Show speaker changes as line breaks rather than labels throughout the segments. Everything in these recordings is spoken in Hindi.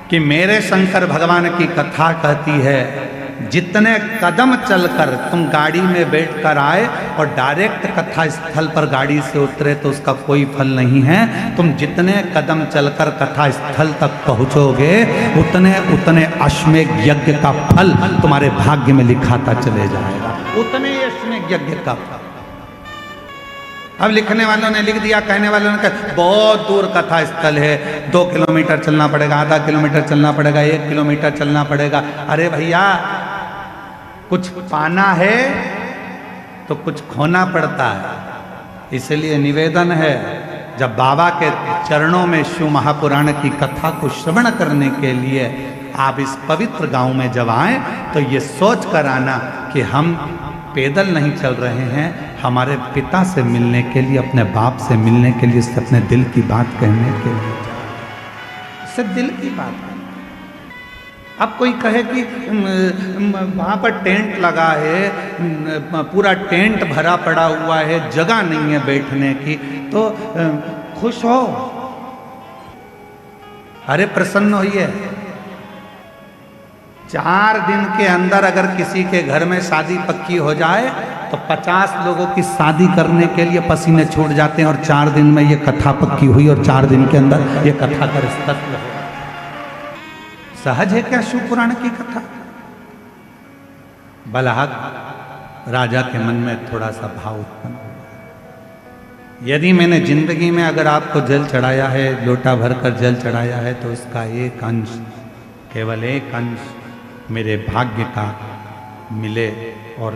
कि मेरे शंकर भगवान की कथा कहती है, जितने कदम चलकर तुम गाड़ी में बैठकर आए और डायरेक्ट कथा स्थल पर गाड़ी से उतरे तो उसका कोई फल नहीं है। तुम जितने कदम चलकर कथा स्थल तक पहुंचोगे उतने उतने अश्वमेध यज्ञ का फल तुम्हारे भाग्य में लिखाता चले जाएगा, उतने अश्वमेध यज्ञ का फल। अब लिखने वालों ने लिख दिया, कहने वालों ने कहा बहुत दूर कथा स्थल है, 2 किलोमीटर चलना पड़ेगा, आधा किलोमीटर चलना पड़ेगा, 1 किलोमीटर चलना पड़ेगा। अरे भैया, कुछ पाना है तो कुछ खोना पड़ता है। इसलिए निवेदन है, जब बाबा के चरणों में शिव महापुराण की कथा को श्रवण करने के लिए आप इस पवित्र गांव में जब आए तो ये सोच कर आना कि हम पैदल नहीं चल रहे हैं, हमारे पिता से मिलने के लिए, अपने बाप से मिलने के लिए, उससे अपने दिल की बात कहने के लिए, उससे दिल की बात। अब कोई कहे कि वहाँ पर टेंट लगा है, पूरा टेंट भरा पड़ा हुआ है, जगह नहीं है बैठने की, तो खुश हो, अरे प्रसन्न होइए। 4 दिन के अंदर अगर किसी के घर में शादी पक्की हो जाए तो 50 लोगों की शादी करने के लिए पसीने छूट जाते हैं, और 4 दिन में ये कथा पक्की हुई और 4 दिन के अंदर ये कथा का रिश्ता हुआ। सहज है क्या शिव पुराण की कथा? बलहक राजा के मन में थोड़ा सा भाव उत्पन्न हुआ। यदि मैंने जिंदगी में अगर आपको जल चढ़ाया है, लोटा भरकर जल चढ़ाया है, तो उसका एक अंश, केवल एक अंश मेरे भाग्य का मिले, और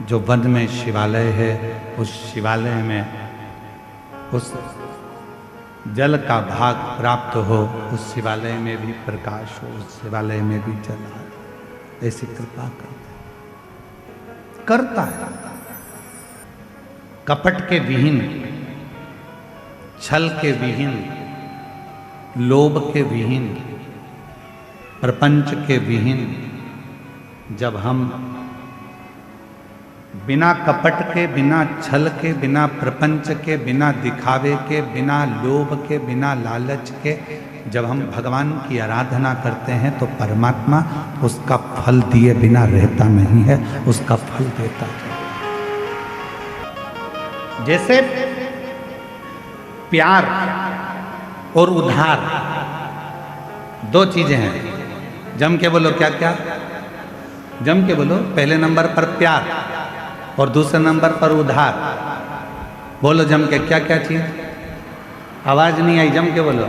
जो वन में शिवालय है उस शिवालय में उस जल का भाग प्राप्त हो, उस शिवालय में भी प्रकाश हो, उस शिवालय में भी जल आए। ऐसी कृपा करता है। कपट के विहीन, छल के विहीन, लोभ के विहीन, प्रपंच के विहीन, जब हम बिना कपट के, बिना छल के, बिना प्रपंच के, बिना दिखावे के, बिना लोभ के, बिना लालच के जब हम भगवान की आराधना करते हैं तो परमात्मा उसका फल दिए बिना रहता नहीं है, उसका फल देता है। जैसे प्यार और उधार 2 चीजें हैं। जम के बोलो, क्या क्या? जम के बोलो। पहले नंबर पर प्यार और दूसरे नंबर पर उधार। बोलो जम के, क्या क्या चीज? आवाज नहीं आई, जम के बोलो।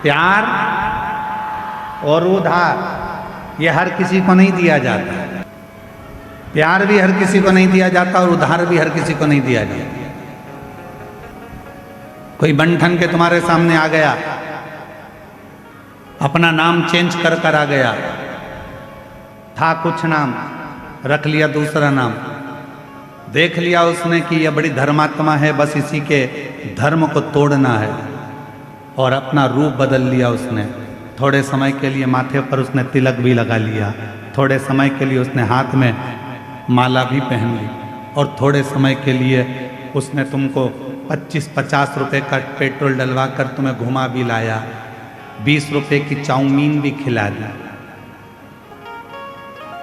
प्यार और उधार ये हर किसी को नहीं दिया जाता। प्यार भी हर किसी को नहीं दिया जाता और उधार भी हर किसी को नहीं दिया जाता। कोई बंठन के तुम्हारे सामने आ गया, अपना नाम चेंज कर कर आ गया, था कुछ नाम, रख लिया दूसरा नाम, देख लिया उसने कि यह बड़ी धर्मात्मा है, बस इसी के धर्म को तोड़ना है, और अपना रूप बदल लिया उसने। थोड़े समय के लिए माथे पर उसने तिलक भी लगा लिया, थोड़े समय के लिए उसने हाथ में माला भी पहन ली, और थोड़े समय के लिए उसने तुमको 25-50 रुपए का पेट्रोल डलवा कर तुम्हें घुमा भी लाया, 20 रुपए की चाउमीन भी खिला दी,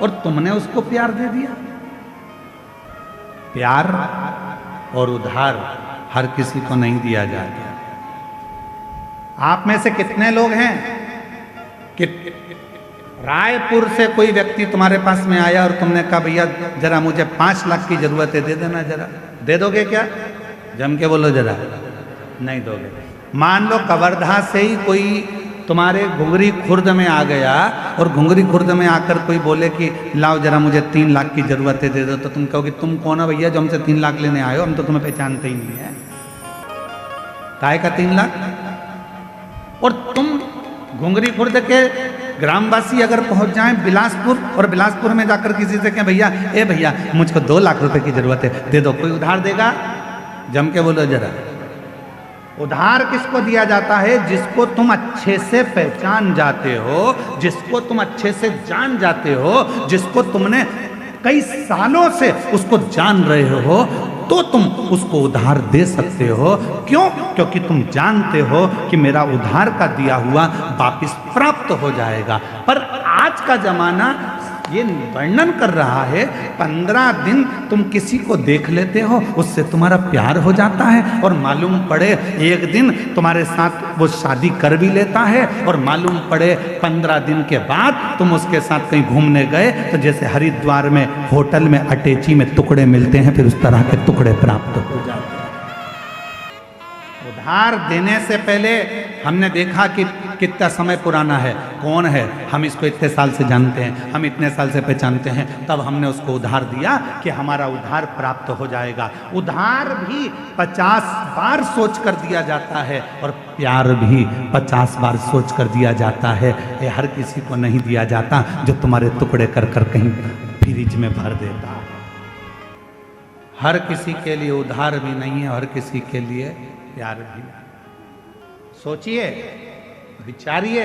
और तुमने उसको प्यार दे दिया। प्यार और उधार हर किसी को नहीं दिया जाता। आप में से कितने लोग हैं कि रायपुर से कोई व्यक्ति तुम्हारे पास में आया और तुमने कहा भैया जरा मुझे 5 लाख की जरूरत है, दे देना जरा? दे दोगे क्या? जम के बोलो जरा। नहीं दोगे। मान लो कवर्धा से ही कोई तुम्हारे घुंगरी खुर्द में आ गया और घुंगरी खुर्द में आकर कोई बोले कि लाओ जरा मुझे 3 लाख की जरूरत है, दे दो, तो तुम कहोगे तुम कौन हो भैया जो हमसे 3 लाख लेने आए हो? हम तो तुम्हें पहचानते ही नहीं है। काय का 3 लाख? और तुम घुंगरी खुर्द के ग्रामवासी अगर पहुंच जाएं बिलासपुर, और बिलासपुर में जाकर किसी से कहें भैया, ए भैया मुझको 2 लाख रुपए की जरूरत है, दे दो, कोई उधार देगा? जम के बोलो जरा। उधार किसको दिया जाता है? जिसको तुम अच्छे से पहचान जाते हो, जिसको तुम अच्छे से जान जाते हो, जिसको तुमने कई सालों से उसको जान रहे हो, तो तुम उसको उधार दे सकते हो। क्यों? क्योंकि तुम जानते हो कि मेरा उधार का दिया हुआ वापिस प्राप्त हो जाएगा। पर आज का जमाना ये वर्णन कर रहा है, 15 दिन तुम किसी को देख लेते हो, उससे तुम्हारा प्यार हो जाता है, और मालूम पड़े एक दिन तुम्हारे साथ वो शादी कर भी लेता है, और मालूम पड़े 15 दिन के बाद तुम उसके साथ कहीं घूमने गए तो जैसे हरिद्वार में होटल में अटैची में टुकड़े मिलते हैं, फिर उस तरह के टुकड़े प्राप्त हो जाते हैं। उधार देने से पहले हमने देखा कि कितना समय पुराना है, कौन है, हम इसको इतने साल से जानते हैं, हम इतने साल से पहचानते हैं, तब हमने उसको उधार दिया कि हमारा उधार प्राप्त हो जाएगा। उधार भी 50 बार सोच कर दिया जाता है, और प्यार भी 50 बार सोच कर दिया जाता है। ये हर किसी को नहीं दिया जाता जो तुम्हारे टुकड़े कर कर कहीं फ्रिज में भर देता। हर किसी के लिए उधार भी नहीं है, हर किसी के लिए प्यार भी। सोचिए, विचारिए,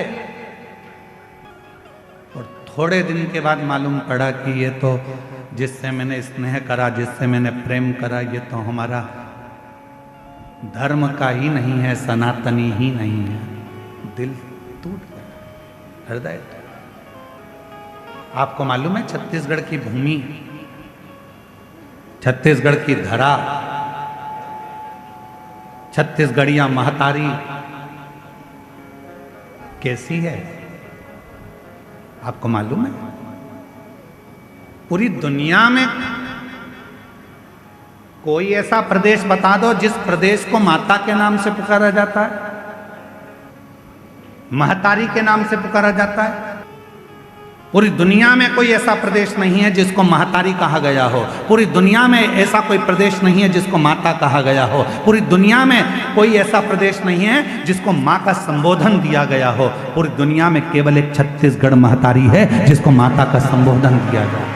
और थोड़े दिन के बाद मालूम पड़ा कि ये तो जिससे मैंने स्नेह करा, जिससे मैंने प्रेम करा, ये तो हमारा धर्म का ही नहीं है, सनातनी ही नहीं है। दिल टूट गया, हृदय। आपको मालूम है छत्तीसगढ़ की भूमि, छत्तीसगढ़ की धरा, छत्तीसगढ़िया महतारी कैसी है? आपको मालूम है? पूरी दुनिया में कोई ऐसा प्रदेश बता दो जिस प्रदेश को माता के नाम से पुकारा जाता है, महतारी के नाम से पुकारा जाता है। पूरी दुनिया में कोई ऐसा प्रदेश नहीं है जिसको महतारी कहा गया हो। पूरी दुनिया में ऐसा कोई प्रदेश नहीं है जिसको माता कहा गया हो। पूरी दुनिया में कोई ऐसा प्रदेश नहीं है जिसको माँ का संबोधन दिया गया हो। पूरी दुनिया में केवल एक छत्तीसगढ़ महतारी है जिसको माता का संबोधन दिया गया,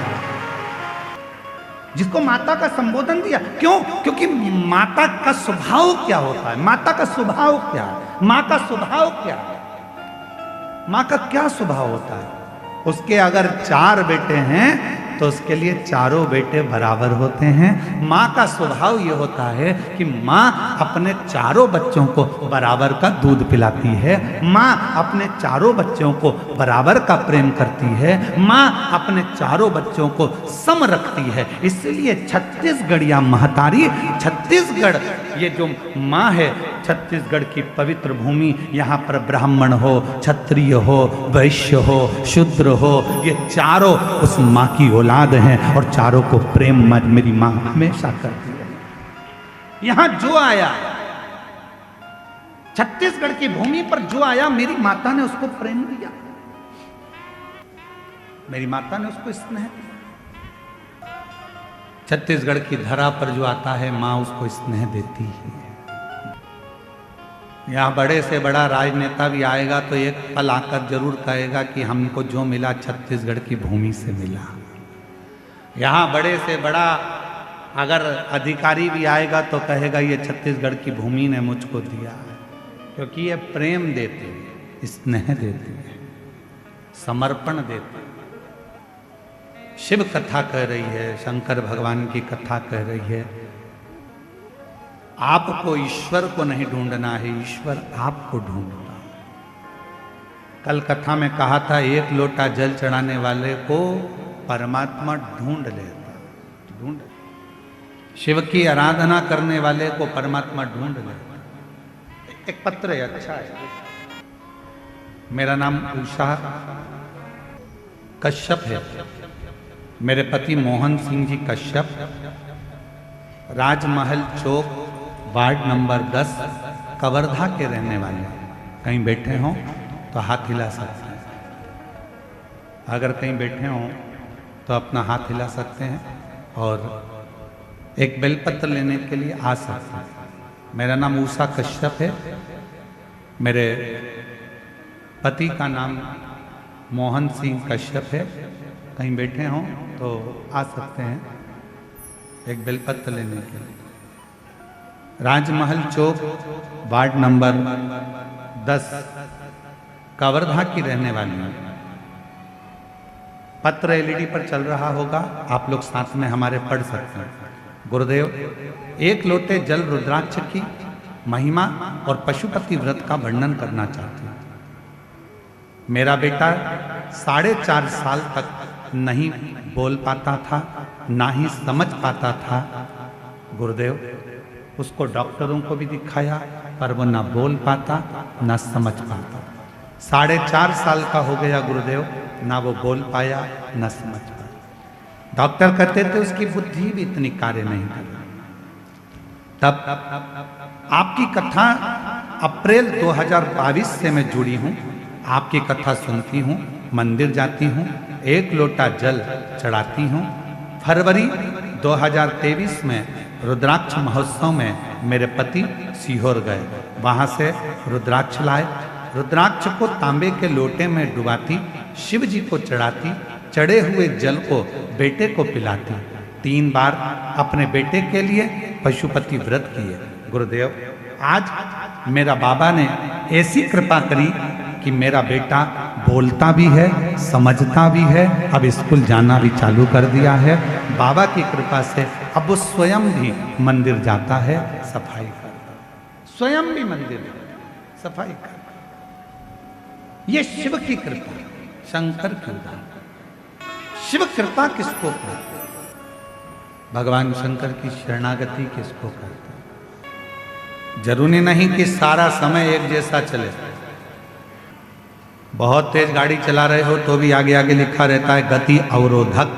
जिसको माता का संबोधन दिया। क्यों? क्योंकि माता का स्वभाव क्या होता है? माता का स्वभाव क्या है? माँ का स्वभाव क्या है? माँ का क्या स्वभाव होता है? उसके अगर 4 बेटे हैं तो उसके लिए चारों बेटे बराबर होते हैं। माँ का स्वभाव ये होता है कि माँ अपने चारों बच्चों को बराबर का दूध पिलाती है, माँ अपने चारों बच्चों को बराबर का प्रेम करती है, माँ अपने चारों बच्चों को सम रखती है। इसलिए छत्तीसगढ़िया महतारी, छत्तीसगढ़ ये जो माँ है, छत्तीसगढ़ की पवित्र भूमि, यहाँ पर ब्राह्मण हो, क्षत्रिय हो, वैश्य हो, शूद्र हो, ये चारों उस माँ की औलाद हैं, और चारों को प्रेम मेरी माँ हमेशा करती है। यहाँ जो आया, छत्तीसगढ़ की भूमि पर जो आया, मेरी माता ने उसको प्रेम दिया, मेरी माता ने उसको स्नेह दिया। छत्तीसगढ़ की धरा पर जो आता है, माँ उसको स्नेह देती है। यहाँ बड़े से बड़ा राजनेता भी आएगा तो एक पल आकर जरूर कहेगा कि हमको जो मिला छत्तीसगढ़ की भूमि से मिला। यहाँ बड़े से बड़ा अगर अधिकारी भी आएगा तो कहेगा ये छत्तीसगढ़ की भूमि ने मुझको दिया, क्योंकि ये प्रेम देते हैं, स्नेह देते हैं, समर्पण देते हैं। शिव कथा कह रही है, शंकर भगवान की कथा कह रही है, आपको ईश्वर को नहीं ढूंढना है, ईश्वर आपको ढूंढना। कल कथा में कहा था, एक लोटा जल चढ़ाने वाले को परमात्मा ढूंढ लेता, ढूंढ। शिव की आराधना करने वाले को परमात्मा ढूंढ लेता। एक पत्र है, अच्छा है। मेरा नाम उषा कश्यप है, मेरे पति मोहन सिंह जी कश्यप, राजमहल चौक, वार्ड नंबर 10, कवर्धा के रहने वाले। कहीं बैठे हों तो हाथ हिला सकते हैं, अगर कहीं बैठे हों तो अपना हाथ हिला सकते हैं और एक बेलपत्र लेने के लिए आ सकते हैं। मेरा नाम उषा कश्यप है, मेरे पति का नाम मोहन सिंह कश्यप है। कहीं बैठे हों तो आ सकते हैं एक बेलपत्र लेने के लिए। राजमहल चौक, वार्ड नंबर 10, कवर्धा की रहने वाली है। पत्र एलईडी पर चल रहा होगा, आप लोग साथ में हमारे पढ़ सकते हैं। गुरुदेव, एक लोटे जल रुद्राक्ष की महिमा और पशुपति व्रत का वर्णन करना चाहती हूँ। मेरा बेटा 4.5 साल तक नहीं बोल पाता था, ना ही समझ पाता था। गुरुदेव, उसको डॉक्टरों को भी दिखाया पर वो ना बोल पाता ना समझ पाता। 4.5 साल का हो गया गुरुदेव, ना वो बोल पाया ना समझ पाया। डॉक्टर कहते थे उसकी बुद्धि भी इतनी कार्य नहीं कर रही। तब आपकी कथा अप्रैल 2022 से मैं जुड़ी हूँ, आपकी कथा सुनती हूँ, मंदिर जाती हूँ, 1 लोटा जल चढ़ाती हूँ। फरवरी 2023 में रुद्राक्ष महोत्सव में मेरे पति सीहोर गए, वहाँ से रुद्राक्ष लाए। रुद्राक्ष को तांबे के लोटे में डुबाती, शिव जी को चढ़ाती, चढ़े हुए जल को बेटे को पिलाती। 3 बार अपने बेटे के लिए पशुपति व्रत किए। गुरुदेव, आज मेरा बाबा ने ऐसी कृपा करी कि मेरा बेटा बोलता भी है, समझता भी है, अब स्कूल जाना भी चालू कर दिया है। बाबा की कृपा से अब वो स्वयं भी मंदिर जाता है, सफाई करता है, स्वयं भी मंदिर सफाई करता। ये शिव की कृपा, शंकर की उदाहरण। शिव कृपा किसको कहते हैं? भगवान शंकर की शरणागति किसको कहते हैं? जरूरी नहीं कि सारा समय एक जैसा चले। बहुत तेज गाड़ी चला रहे हो तो भी आगे आगे लिखा रहता है गति अवरोधक।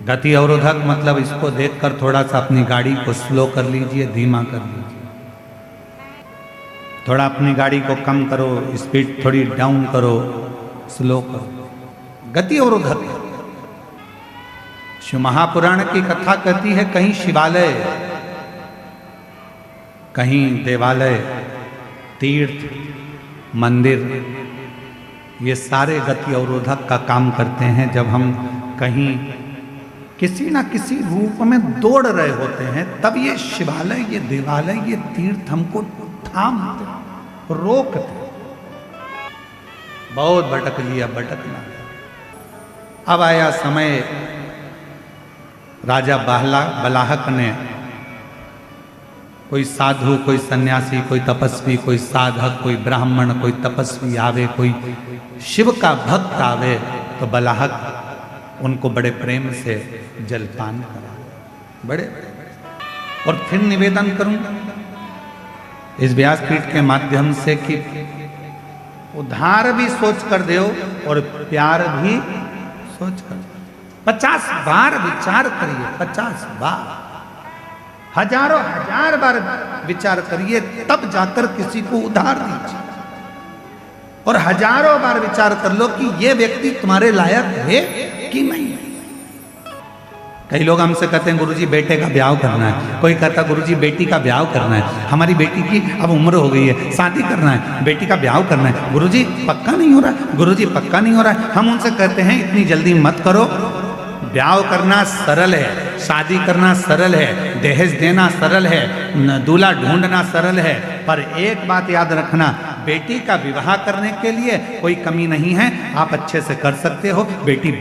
गति अवरोधक मतलब इसको देखकर थोड़ा सा अपनी गाड़ी को स्लो कर लीजिए, धीमा कर लीजिए, थोड़ा अपनी गाड़ी को कम करो, स्पीड थोड़ी डाउन करो, स्लो करो। गति अवरोधक। शिव महापुराण की कथा कहती है कहीं शिवालय, कहीं देवालय, तीर्थ, मंदिर, ये सारे गति अवरोधक का काम करते हैं। जब हम कहीं किसी ना किसी रूप में दौड़ रहे होते हैं तब ये शिवालय, ये देवालय, ये तीर्थ हमको थामते, रोकते। बहुत भटक लिया, भटकना। अब आया समय, राजा बलाहक ने, कोई साधु, कोई सन्यासी, कोई तपस्वी, कोई साधक, कोई ब्राह्मण, कोई तपस्वी आवे, कोई शिव का भक्त आवे तो बलाहक उनको बड़े प्रेम से जलपान करा, बड़े। और फिर निवेदन करूं इस व्यासपीठ के माध्यम से कि उधार भी सोच कर दो और प्यार भी सोच कर। 50 बार विचार करिए, 50 बार, हजारों हजार बार विचार करिए, तब जाकर किसी को उधार दीजिए। और हजारों बार विचार कर लो कि ये व्यक्ति तुम्हारे लायक है कि नहीं। कई लोग हमसे कहते हैं गुरुजी बेटे का ब्याह करना है, कोई कहता गुरुजी बेटी का ब्याह करना है, हमारी बेटी की अब उम्र हो गई है, शादी करना है, बेटी का ब्याह करना है, गुरुजी पक्का नहीं हो रहा, गुरुजी पक्का नहीं हो रहा है। हम उनसे कहते हैं इतनी जल्दी मत करो। ब्याह करना सरल है, शादी करना सरल है, दहेज देना सरल है, दूल्हा ढूंढना सरल है, पर एक बात याद रखना, बेटी का विवाह करने के लिए कोई कमी नहीं है, आप अच्छे से कर सकते हो। बेटी